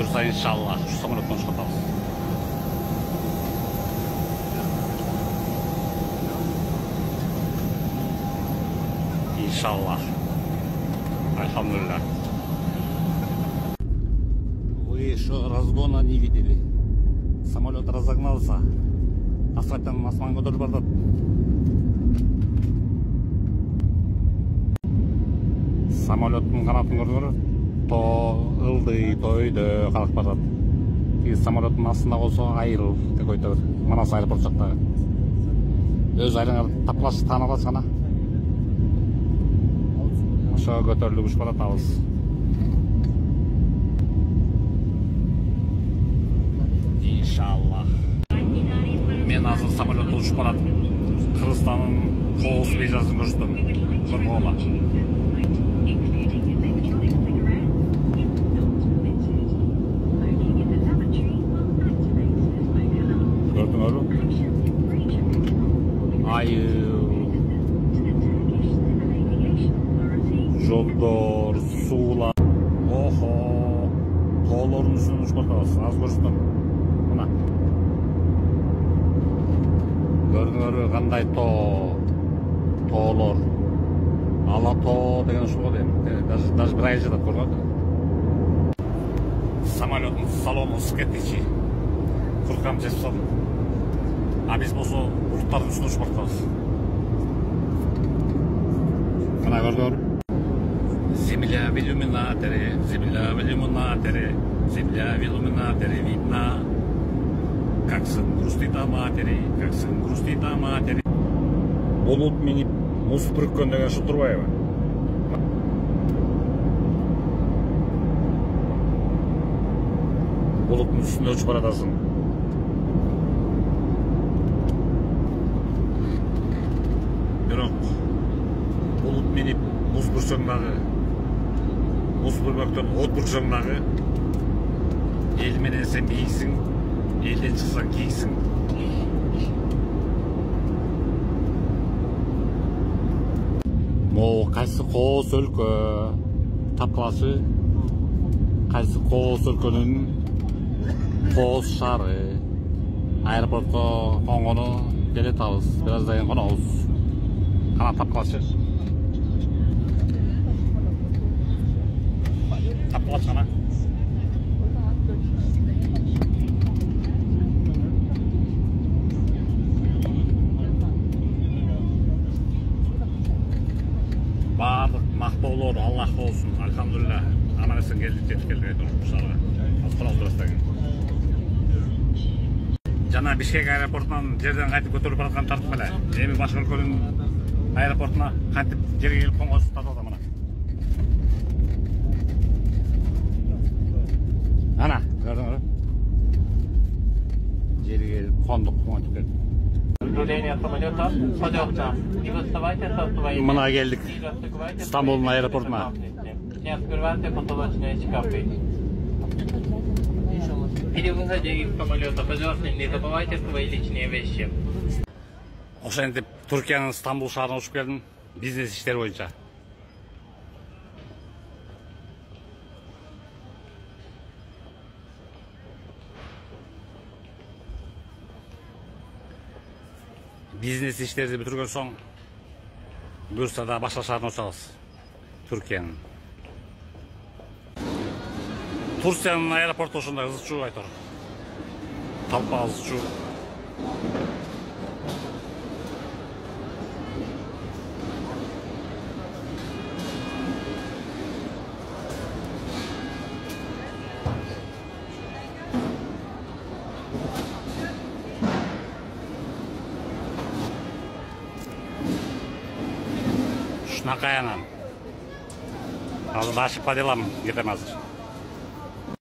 буюрса иншалла ушу самолеттон учуп атабыз. Иншалла. Альхамдулилlah. Вы еще разгона не видели. Самолет разогнался. Асфальттан асман көтөрүлүп атат. Самолеттун канатын көрдүңөр? То ылдый, то өйдө калкып барат. Самолеттун астында болсо айыл деп койтор. Манас аэропорт жактагы. Өз айылыңар таплаш таанып аласыз гана. Ошо көтөрүлүп учуп баратабыз. Иншалла. Мен азыр самолетто учуп барат. Кыргызстандын Коос бейжасын көрсөтөм. Көрмөгөм. Көрдүңөрбү? Айыл, жолдор, суулар. Охо, тоолордун үстүнөн учуп атабыз. Аз көрсөтөм. Мына. Көрдүңөрбү кандай тоолор. Ала тоо деген ушул го дейм. Даже бир ай жатат, көрдүңөрбү? Самолеттун салону ысып кетти. Куркам жеп салдым. А биз болсо булуттардын үстүнө учуп атабыз. Мына көрдүңөрбү? Земля в иллюминаторе, земля в иллюминаторе, земля в иллюминаторе видна. Как сын грустит о матери, как сын грустит о матери. Булут минип муз бүрүккөн деген ушу турбайбы? Булуттун үстүнө учуп баратасың. Бирок булут минип муз бүрсөң дагы, муз бүрмөктөн от бүрсөң дагы, эл менен сен бийсиң, элден чыксаң кийсиң. Могу кайсы Коос өлкө тапкылашы, кайсы Коос өлкөнүн Коос шаары аэропортко коңгону келетабыз. Бир аздан кийин конобуз. Кана тапкылашы. Тапкылашы кана. Барлык мактоолор Аллах болсун. Альхамдулилlah. Аман эсен келдик, жетип келдик айтып шаарга. Автобустан. Жана Бишкек аэропортунан жерден кайтып көтөрүлүп бараткан тартып эле. Эми башка өлкөнүн аэропортуна кантип жерге келип коңгосуп тартып атам ана. Ана, көрдүңөрбү? Жерге келип кондук, монтип келдик. Мына келдик. Стамбулдун аэропортуна. Или выходя из самолета, пожалуйста, не забывайте свои личные вещи. Ошентип Туркиянын Стамбул шаарына учуп келдим, бизнес иштери боюнча. Бизнес иштерди бүтүргөн соң буюрса да башка шаарына учабыз. Туркиянын. Турциянын аэропорту ошондой ызчуу айтор. Талпа ызчуу. Шунакай анан. Азыр ашып по делам кетем азыр.